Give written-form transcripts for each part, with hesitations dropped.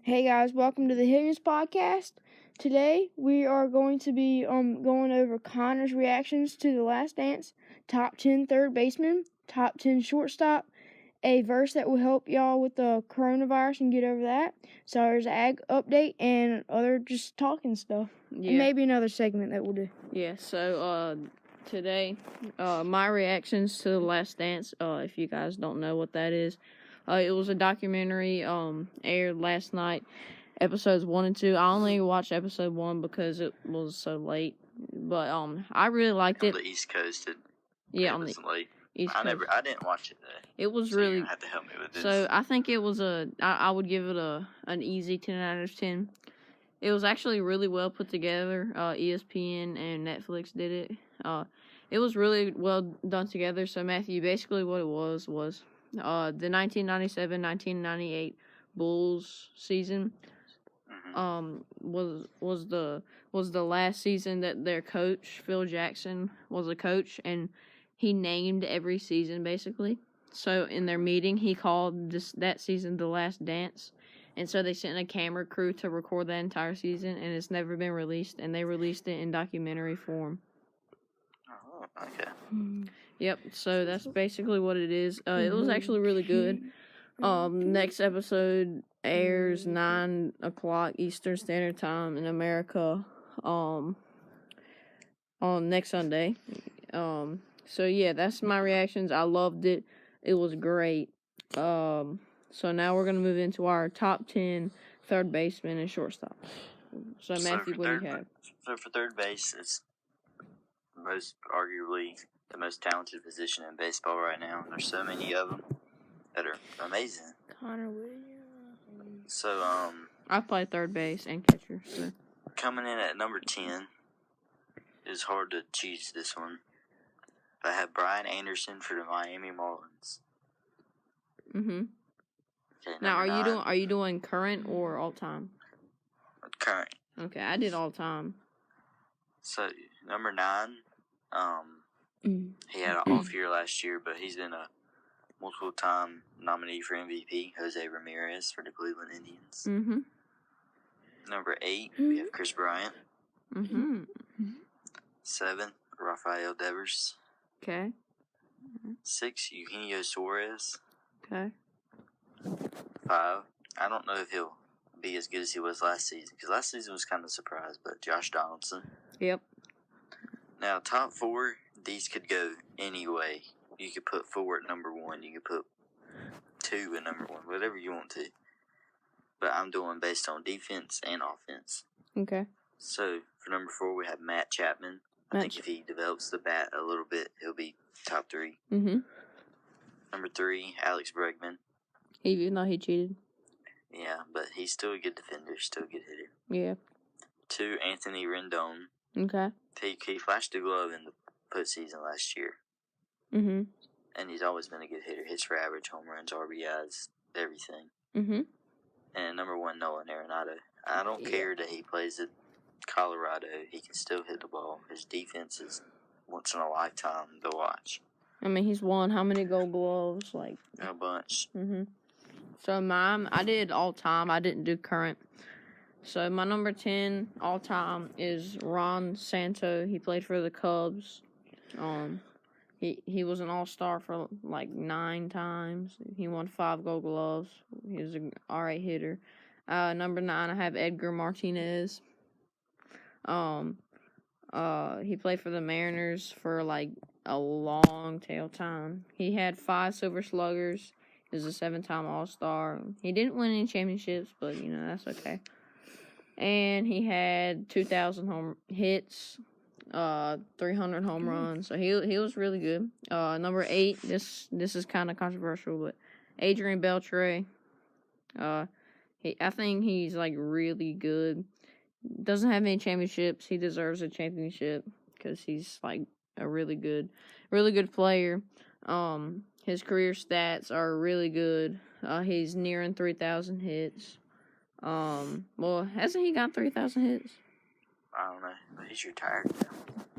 Hey guys, welcome to the Hilliams podcast. Today we are going to be going over Connor's reactions to The Last Dance, top 10 third baseman, top 10 shortstop, a verse that will help y'all with the coronavirus and get over that, Sawyer's ag update, and other just talking stuff. Yeah. And maybe another segment that we'll do. Yeah, so today, my reactions to The Last Dance, if you guys don't know what that is, it was a documentary aired last night, episodes 1 and 2. I only watched episode 1 because it was so late, but I really liked it. On the East Coast, on the late. East Coast. I didn't watch it though. It was so really. You have to help me with this. So I think it was I would give it an easy 10 out of 10. It was actually really well put together. ESPN and Netflix did it. It was really well done together. So Matthew, basically what it was the 1997-1998 Bulls season. Was the last season that their coach Phil Jackson was a coach, and he named every season basically. So in their meeting, he called that season The Last Dance. And so they sent a camera crew to record that entire season, and it's never been released, and they released it in documentary form. Oh, okay. Yep, so that's basically what it is. It was actually really good. Next episode airs 9 o'clock Eastern Standard Time in America on next Sunday. So yeah, that's my reactions. I loved it. It was great. So now we're going to move into our top 10 third baseman and shortstop. So Matthew, what do you have? So for third base, it's arguably the most talented position in baseball right now. And there's so many of them that are amazing. Connor Williams. So I play third base and catcher. So coming in at number 10, it's hard to choose this one. But I have Brian Anderson for the Miami Marlins. Mhm. Okay, now, are you doing current or all time? Current. Okay, I did all time. So number 9, he had an off year last year, but he's been a multiple time nominee for MVP. Jose Ramirez for the Cleveland Indians. Mhm. Number 8, we have Chris Bryant. Mhm. 7, Rafael Devers. Okay. 6, Eugenio Suarez. Okay. 5, I don't know if he'll be as good as he was last season, because last season was kind of a surprise, but Josh Donaldson. Yep. Now, top 4, these could go any way. You could put 4 at number 1, you could put 2 at number 1, whatever you want to. But I'm doing based on defense and offense. Okay. So, for number 4, we have Matt Chapman. I think if he develops the bat a little bit, he'll be top 3. Mhm. Number 3, Alex Bregman. Even though he cheated. Yeah, but he's still a good defender, still a good hitter. Yeah. 2, Anthony Rendon. Okay. He flashed the glove in the postseason last year. Mhm. And he's always been a good hitter. Hits for average, home runs, RBIs, everything. Mhm. And number 1, Nolan Arenado. I don't care that he plays at Colorado. He can still hit the ball. His defense is once in a lifetime to watch. I mean, he's won how many Gold Gloves? Like A bunch. Mhm. So mine, I did all time. I didn't do current. So my number 10 all time is Ron Santo. He played for the Cubs. He was an all-star for like 9 times. He won 5 Gold Gloves. He was an alright hitter. Number 9, I have Edgar Martinez. He played for the Mariners for like a long tail time. He had 5 Silver Sluggers. He was a 7-time All-Star. He didn't win any championships, but that's okay. And he had 2,000 home hits, 300 home runs. So he was really good. Number 8, this is kind of controversial, but Adrian Beltre. I think he's like really good. Doesn't have any championships. He deserves a championship because he's like a really good player. His career stats are really good. He's nearing 3,000 hits. Well, hasn't he got 3,000 hits? I don't know, but he's retired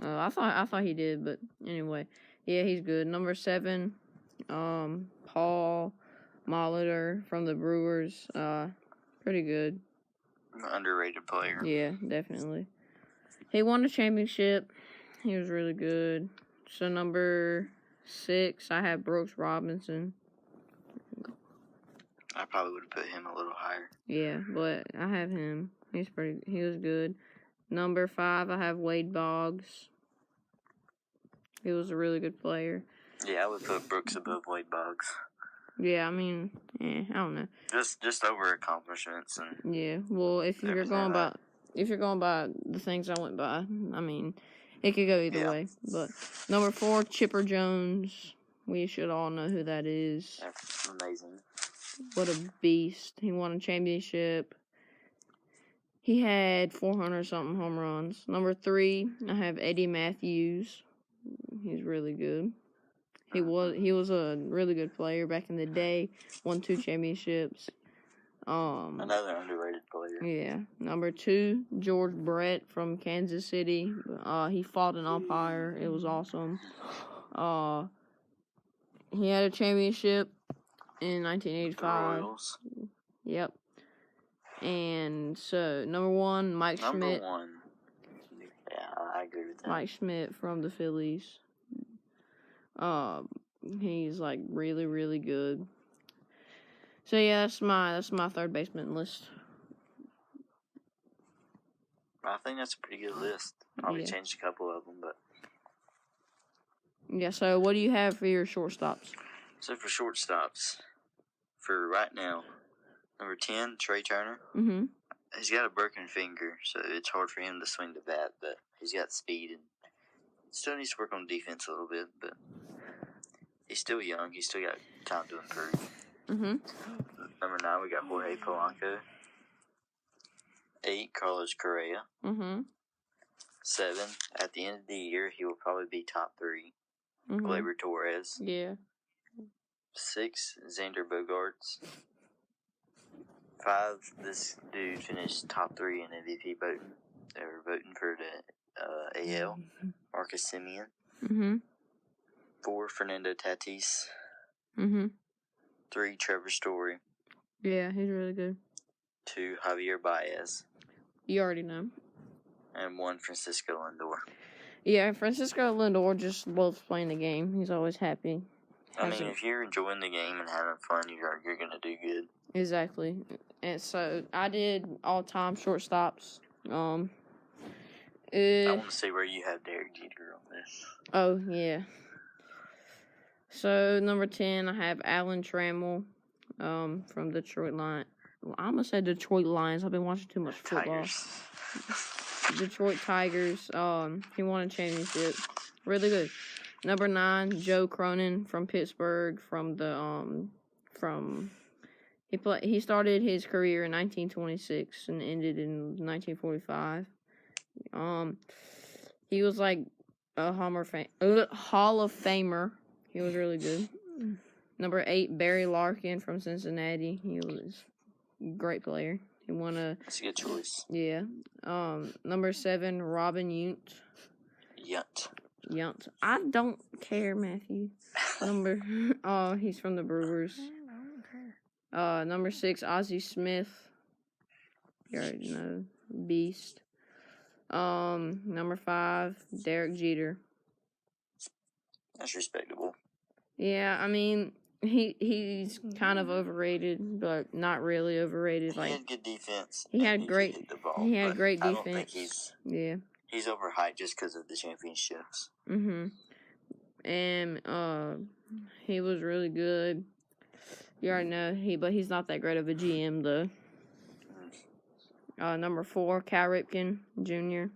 now. I thought he did, but anyway, yeah, he's good. Number 7, Paul Molitor from the Brewers. Pretty good. Underrated player. Yeah, definitely. He won a championship. He was really good. So number 6, I have Brooks Robinson. I probably would have put him a little higher. Yeah, but I have him. He was good. Number 5, I have Wade Boggs. He was a really good player. Yeah, I would put Brooks above Wade Boggs. Yeah, I mean, I don't know. Just over accomplishments and. Yeah, well, if you're going by the things I went by, I mean, it could go either way. But number 4, Chipper Jones. We should all know who that is. That's amazing. What a beast! He won a championship. He had 400-something home runs. Number 3, I have Eddie Matthews. He's really good. He was a really good player back in the day. Won 2 championships. Another underrated player. Yeah. Number 2, George Brett from Kansas City. He fought an umpire. It was awesome. He had a championship in 1985. The Royals. Yep. And so, number 1, Mike Schmidt. Number 1. Yeah, I agree with that. Mike Schmidt from the Phillies. He's like really, really good. So yeah, that's my third baseman list. I think that's a pretty good list. Probably changed a couple of them, but yeah. So what do you have for your shortstops? So for shortstops, for right now, number 10, Trey Turner. Mm-hmm. He's got a broken finger, so it's hard for him to swing the bat, but he's got speed and still needs to work on defense a little bit, but he's still young. He's still got time to improve. Mm-hmm. Number 9, we got Jorge Polanco. 8, Carlos Correa. Mm-hmm. 7, at the end of the year, he will probably be top 3. Mm-hmm. Gleyber Torres. Yeah. 6, Xander Bogaerts. 5, this dude finished top 3 in MVP voting. They were voting for the AL. Marcus Semien. Mm-hmm. 4, Fernando Tatis. Mm-hmm. 3, Trevor Story. Yeah, he's really good. 2, Javier Baez. You already know. And 1, Francisco Lindor. Yeah, Francisco Lindor just loves playing the game. He's always happy. I mean, if you're enjoying the game and having fun, you're going to do good. Exactly. And so, I did all-time shortstops. I want to see where you have Derek Jeter on this. Oh, yeah. So, number 10, I have Alan Trammell from Detroit Lions. Well, I almost said Detroit Lions. I've been watching too much football. Tigers. Detroit Tigers. He won a championship. Really good. Number 9, Joe Cronin from Pittsburgh. He started his career in 1926 and ended in 1945. He was like a Hall of Famer. He was really good. Number 8, Barry Larkin from Cincinnati. He was a great player. He won a... That's a good choice. Yeah. Number 7, Robin Yount. I don't care, Matthew. He's from the Brewers. Number 6, Ozzie Smith. You already know. Beast. Number 5, Derek Jeter. That's respectable. Yeah, I mean, he's kind of overrated, but not really overrated. He had good defense. He had great defense. I don't think he's overhyped just because of the championships. Mm-hmm. And he was really good. You already know but he's not that great of a GM though. Number 4, Cal Ripken Jr.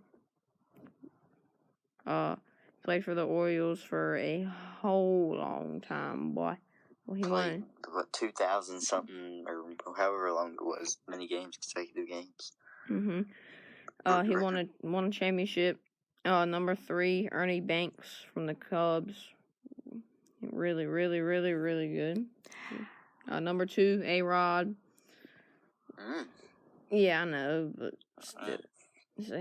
Played for the Orioles for a whole long time, boy. Well, he won. 2,000 something, or however long it was, many games, consecutive games. Mm-hmm. He won a championship. Number 3, Ernie Banks from the Cubs. Really, really, really, really good. Number 2, A-Rod. Yeah, I know, but still. So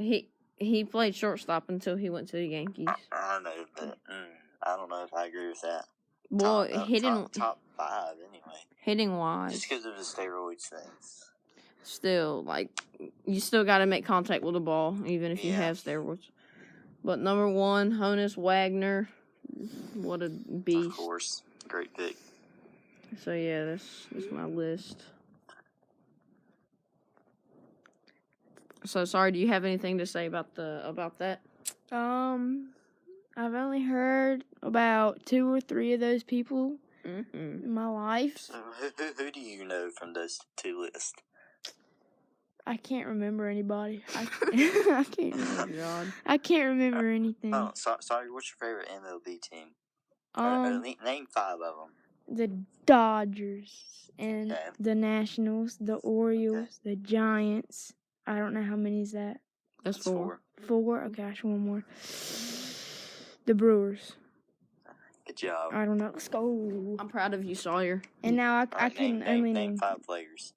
he played shortstop until he went to the Yankees. I know, but I don't know if I agree with that. Well, top 5 anyway. Hitting wise. Just because of the steroids things. still, like, you still got to make contact with the ball, even if you have steroids. But number 1, Honus Wagner. What a beast. Of course. Great pick. So, yeah, that's my list. So, sorry, do you have anything to say about that? I've only heard about 2 or 3 of those people in my life. So who do you know from those 2 lists? I can't remember anybody. I can't remember. God. I can't remember anything. Oh, sorry. What's your favorite MLB team? Name 5 of them. The Dodgers and the Nationals, the Orioles, the Giants. I don't know how many is that. That's 4. 4? Okay, I should one more. The Brewers. Good job. I don't know. Let's go. I'm proud of you, Sawyer. And now I can only name 5 players.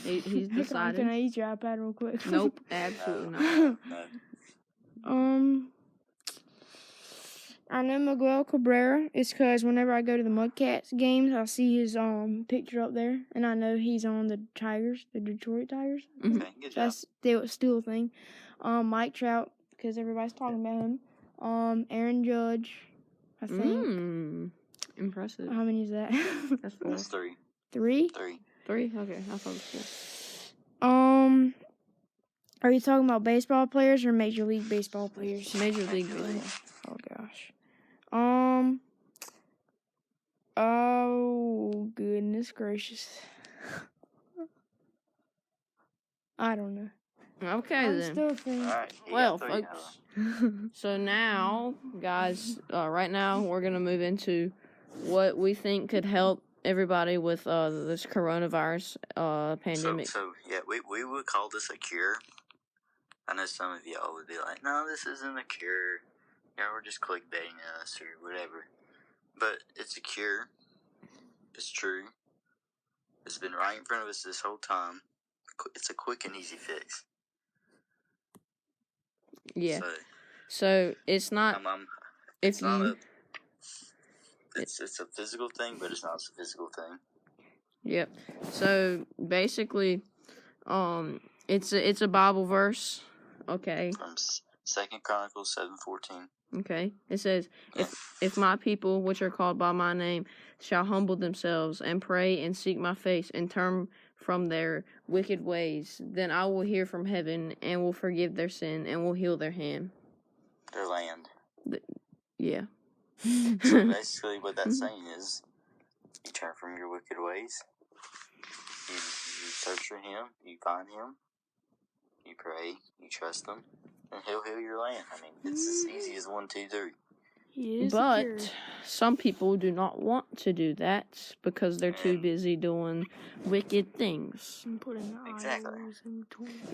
He's decided. Can I use your iPad real quick? Nope, absolutely not. No. I know Miguel Cabrera. It's because whenever I go to the Mudcats games, I see his picture up there, and I know he's on the Tigers, the Detroit Tigers. Okay, good job. That's still a thing. Mike Trout, because everybody's talking about him. Aaron Judge, I think. Impressive. How many is that? That's 4. That's 3. 3? 3. Okay, I thought it was 4. Are you talking about baseball players or Major League Baseball players? Major League Baseball. Oh gosh. Oh goodness gracious. I don't know. Okay, I'm then. still thinking. All right. Well, folks. So now, guys, right now we're gonna move into what we think could help everybody with this coronavirus pandemic. So we would call this a cure. I know some of y'all would be like, no, this isn't a cure. We're just clickbaiting us or whatever. But it's a cure. It's true. It's been right in front of us this whole time. It's a quick and easy fix. Yeah. So it's not. It's a physical thing, but it's not a physical thing. Yep. So basically, it's a Bible verse. Okay. From 2 Chronicles 7:14. Okay. It says, if my people, which are called by my name, shall humble themselves and pray and seek my face and turn from their wicked ways, then I will hear from heaven and will forgive their sin and will heal their land. Their land. Yeah. So basically what that's saying is, you turn from your wicked ways, you search for him, you find him, you pray, you trust him, and he'll heal your land. I mean, it's as easy as 1, 2, 3. But some people do not want to do that because they're too busy doing wicked things. Exactly.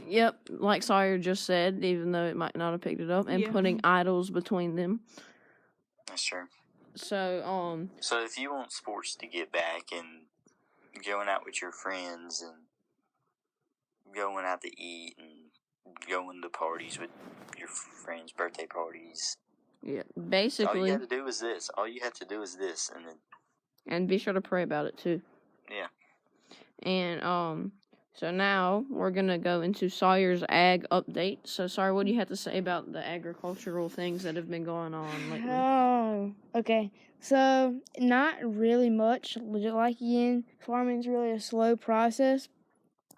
Yep, like Sawyer just said, even though it might not have picked it up, and putting idols between them. That's true. So if you want sports to get back and going out with your friends and going out to eat and going to parties with your friends' birthday parties. Yeah, basically. All you have to do is this. And be sure to pray about it too. Yeah. And so now we're gonna go into Sawyer's ag update. So Sawyer, what do you have to say about the agricultural things that have been going on lately? Oh, okay. So not really much. Like again, farming's really a slow process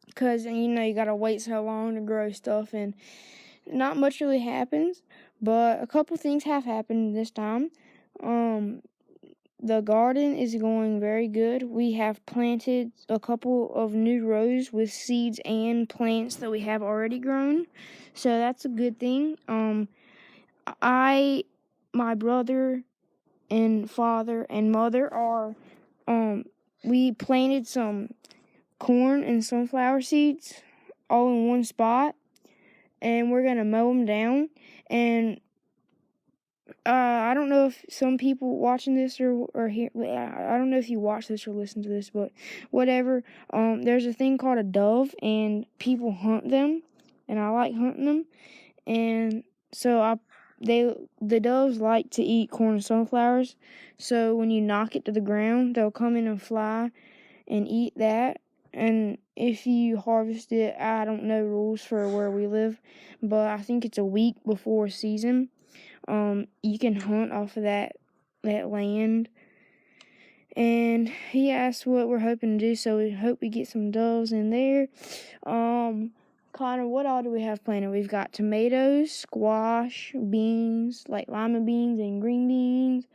because you gotta wait so long to grow stuff, and not much really happens. But a couple things have happened this time. The garden is going very good. We have planted a couple of new rows with seeds and plants that we have already grown. So that's a good thing. My brother and father and mother we planted some corn and sunflower seeds all in one spot, and we're going to mow them down. And I don't know if some people watching this or here, I don't know if you watch this or listen to this, but whatever. There's a thing called a dove, and people hunt them, and I like hunting them. And so the doves like to eat corn and sunflowers, so when you knock it to the ground, they'll come in and fly and eat that. And if you harvest it, I don't know rules for where we live, but I think it's a week before season. You can hunt off of that land. And he asked what we're hoping to do, so we hope we get some doves in there. Connor, what all do we have planted? We've got tomatoes, squash, beans, like lima beans and green beans,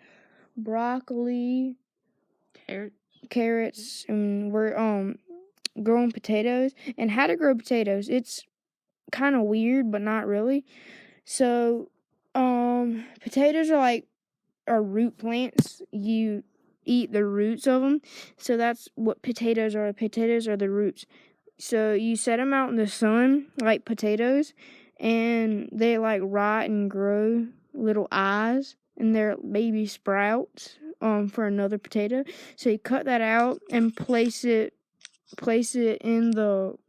broccoli, carrots, and we're growing potatoes. And how to grow potatoes, it's kind of weird, but not really. So, potatoes are root plants. You eat the roots of them. So that's what potatoes are. Potatoes are the roots. So you set them out in the sun like potatoes, and they like rot and grow little eyes, and they're baby sprouts for another potato. So you cut that out and place it in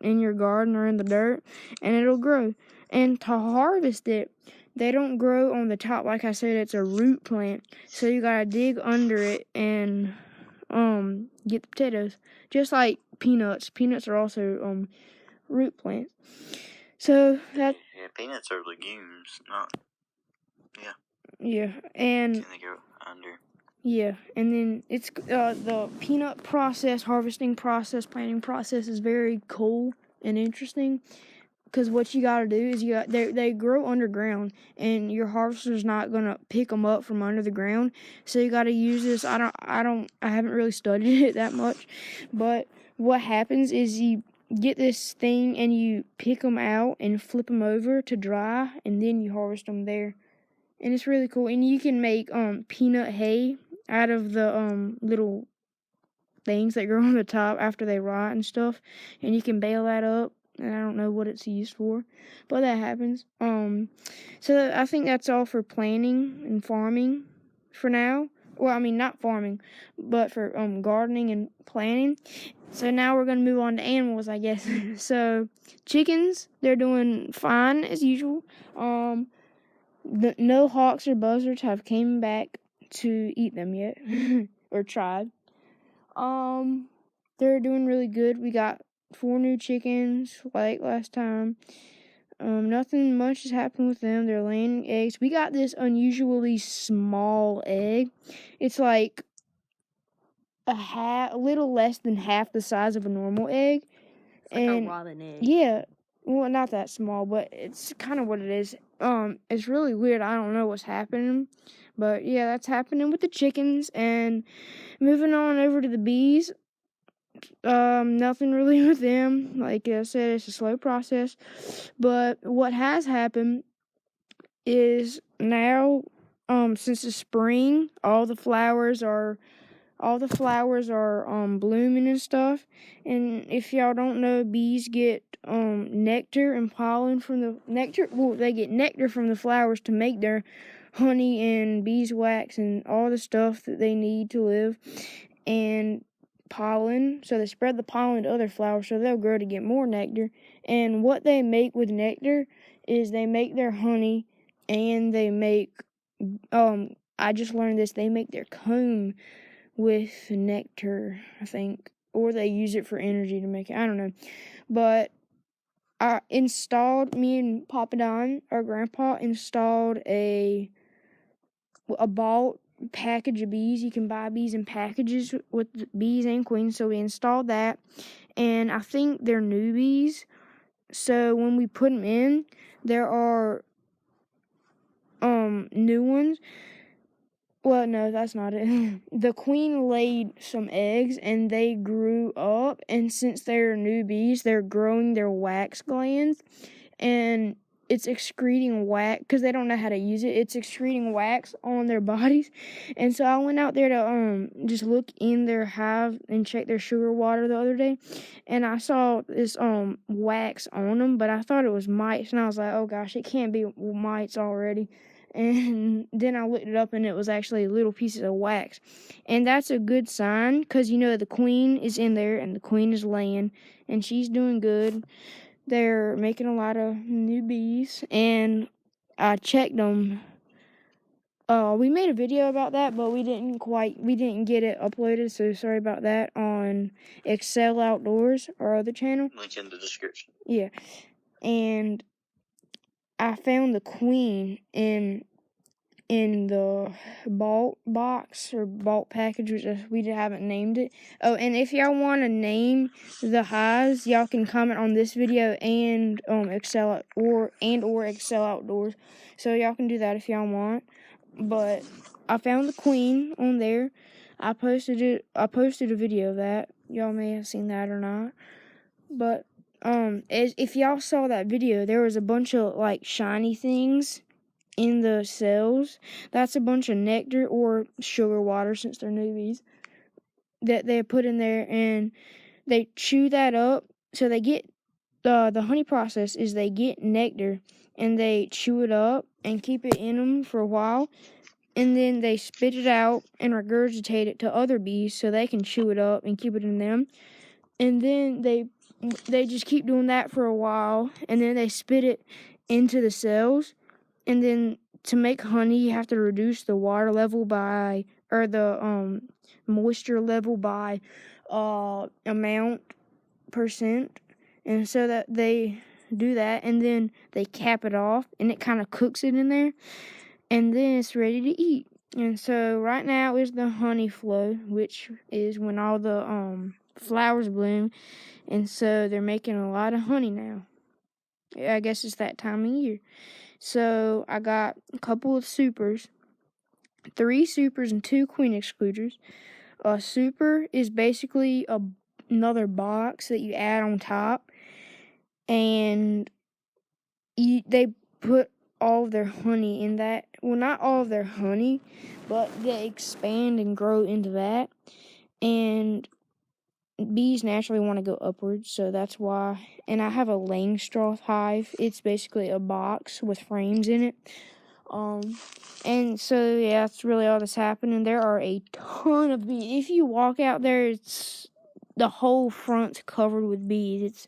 your garden or in the dirt, and it'll grow. And to harvest it, they don't grow on the top. Like I said, it's a root plant, so you gotta dig under it and get the potatoes. Just like peanuts. Peanuts are also root plants. So that peanuts are legumes, not and they go under. Yeah, and then it's the peanut process, harvesting process, planting process is very cool and interesting. Because what you gotta do is they grow underground, and your harvester's not gonna pick them up from under the ground. So you gotta use this. I haven't really studied it that much, but what happens is you get this thing and you pick them out and flip them over to dry, and then you harvest them there, and it's really cool. And you can make peanut hay out of the little things that grow on the top after they rot and stuff, and you can bale that up. And I don't know what it's used for, but that happens. So I think that's all for planting and farming for now. Well, I mean, not farming, but for gardening and planting. So now we're gonna move on to animals, I guess. So chickens, they're doing fine as usual. No hawks or buzzards have came back to eat them yet, or tried. They're doing really good. We got 4 new chickens like last time. Nothing much has happened with them. They're laying eggs. We got this unusually small egg. It's like a little less than half the size of a normal egg. It's like a robin egg. Yeah. Well, not that small, but it's kind of what it is. It's really weird. I don't know what's happening. But yeah, that's happening with the chickens. And moving on over to the bees. Nothing really with them. Like I said, it's a slow process. But what has happened is now, since the spring, all the flowers are blooming and stuff. And if y'all don't know, bees get nectar and pollen from the nectar. Well, they get nectar from the flowers to make their honey and beeswax and all the stuff that they need to live. And pollen, so they spread the pollen to other flowers so they'll grow to get more nectar. And what they make with nectar is they make their honey, and they make I just learned this, they make their comb with nectar, I think, or they use it for energy to make it, I don't know. But I installed, me and Papa Don, our grandpa, installed a bought package of bees. You can buy bees in packages with bees and queens, so we installed that. And I think they're newbies, so when we put them in, there are new ones. Well, no, that's not it. The queen laid some eggs, and they grew up, and since they're newbies, they're growing their wax glands, and it's excreting wax, because they don't know how to use it. It's excreting wax on their bodies. And so I went out there to just look in their hive and check their sugar water the other day, and I saw this wax on them, but I thought it was mites, and I was like, oh gosh, it can't be mites already. And then I looked it up, and it was actually little pieces of wax. And that's a good sign, because the queen is in there, and the queen is laying, and she's doing good. They're making a lot of new bees, and I checked them We made a video about that, but we didn't get it uploaded, so sorry about that, on Excel Outdoors, our other channel. Link in the description. Yeah. And I found the queen in the bulk box or bulk package, which we haven't named it. Oh, and if y'all want to name the hives, y'all can comment on this video and Excel or Excel Outdoors. So y'all can do that if y'all want. But I found the queen on there. I posted a video of that. Y'all may have seen that or not. But if y'all saw that video, there was a bunch of like shiny things in the cells. That's a bunch of nectar or sugar water, since they're newbies, that they put in there, and they chew that up. So they get the honey process is they get nectar and they chew it up and keep it in them for a while, and then they spit it out and regurgitate it to other bees so they can chew it up and keep it in them. And then they just keep doing that for a while, and then they spit it into the cells. And then to make honey, you have to reduce the water level by, or the moisture level by amount percent. And so that they do that, and then they cap it off, and it kind of cooks it in there, and then it's ready to eat. And so right now is the honey flow, which is when all the flowers bloom, and so they're making a lot of honey now. I guess it's that time of year. So I got a couple of supers, 3 supers and 2 queen excluders. A super is basically another box that you add on top, and they put all of their honey in that. Well, not all of their honey, but they expand and grow into that. And bees naturally want to go upwards, so that's why. And I have a Langstroth hive. It's basically a box with frames in it. And so, yeah, that's really all that's happening. There are a ton of bees. If you walk out there, it's the whole front's covered with bees. It's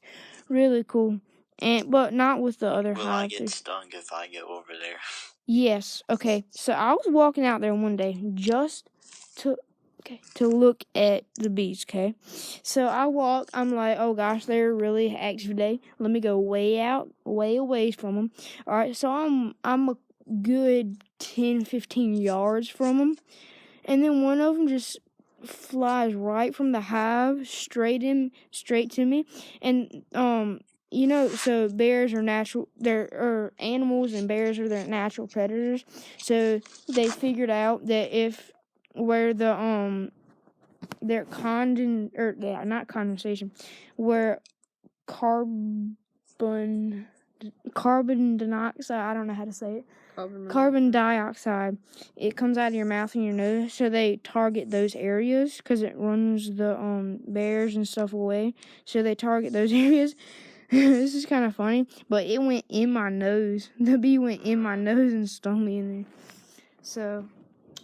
really cool. But not with the other Will I hives. get stung if I go over there? Yes. Okay. So I was walking out there one day just to look at the bees, okay? So I walk, I'm like, oh gosh, they're really active today. Let me go way away from them. All right, so I'm a good 10, 15 yards from them. And then one of them just flies right from the hive straight to me. And so bears are animals, and bears are their natural predators. So they figured out that where not condensation, where carbon dioxide, I don't know how to say it. Carbon dioxide, it comes out of your mouth and your nose, so they target those areas because it runs the bears and stuff away. So they target those areas. This is kind of funny, but it went in my nose. The bee went in my nose and stung me in there. So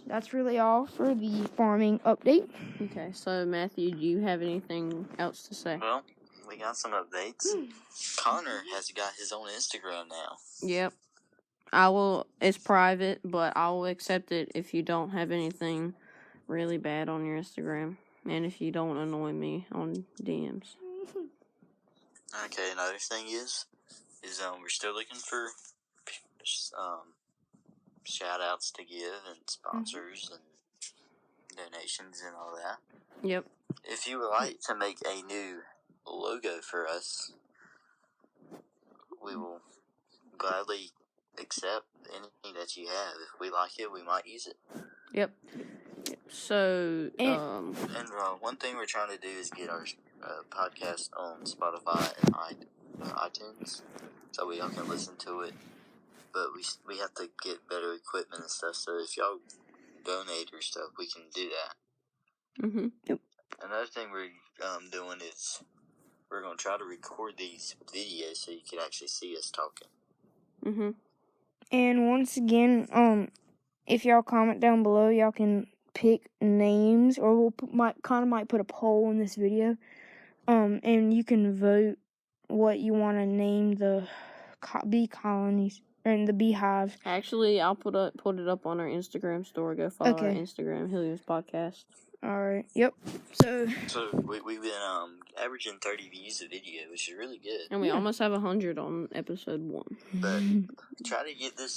that's really all for the farming update. Okay, so Matthew, do you have anything else to say? Well, we got some updates. Connor has got his own Instagram now. Yep. It's private, but I will accept it if you don't have anything really bad on your Instagram, and if you don't annoy me on DMs. Okay, another thing is we're still looking for shout outs to give and sponsors and donations and all that. Yep. If you would like to make a new logo for us, we will gladly accept anything that you have. If we like it, we might use it. Yep. So, and one thing we're trying to do is get our podcast on Spotify and iTunes, so we all can listen to it. But we have to get better equipment and stuff. So if y'all donate or stuff, we can do that. Mm-hmm. Yep. Another thing we're doing is we're gonna try to record these videos so you can actually see us talking. Mm-hmm. And once again, if y'all comment down below, y'all can pick names, or we'll might put a poll in this video. And you can vote what you want to name the bee colonies. and the Beehive. Actually, I'll put it up on our Instagram story. Go follow our Okay. Instagram, Hilliams Podcast. All right. Yep. So we've been averaging 30 views a video, which is really good. And we Yeah. almost have 100 on episode 1. But try to get the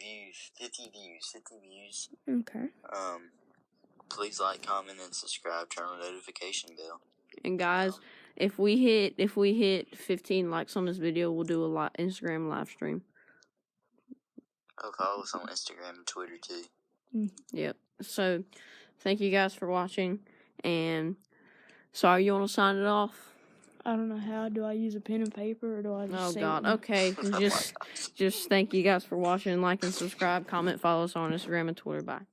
views, 50 views. Okay. Please like, comment, and subscribe. Turn on the notification bell. And guys, if we hit 15 likes on this video, we'll do a Instagram live stream. Follow us on Instagram and Twitter too. Yep. So, thank you guys for watching. And Sawyer, you want to sign it off? I don't know how. Do I use a pen and paper or do I just Oh say God. it? Okay. Just thank you guys for watching. Like and subscribe. Comment. Follow us on Instagram and Twitter. Bye.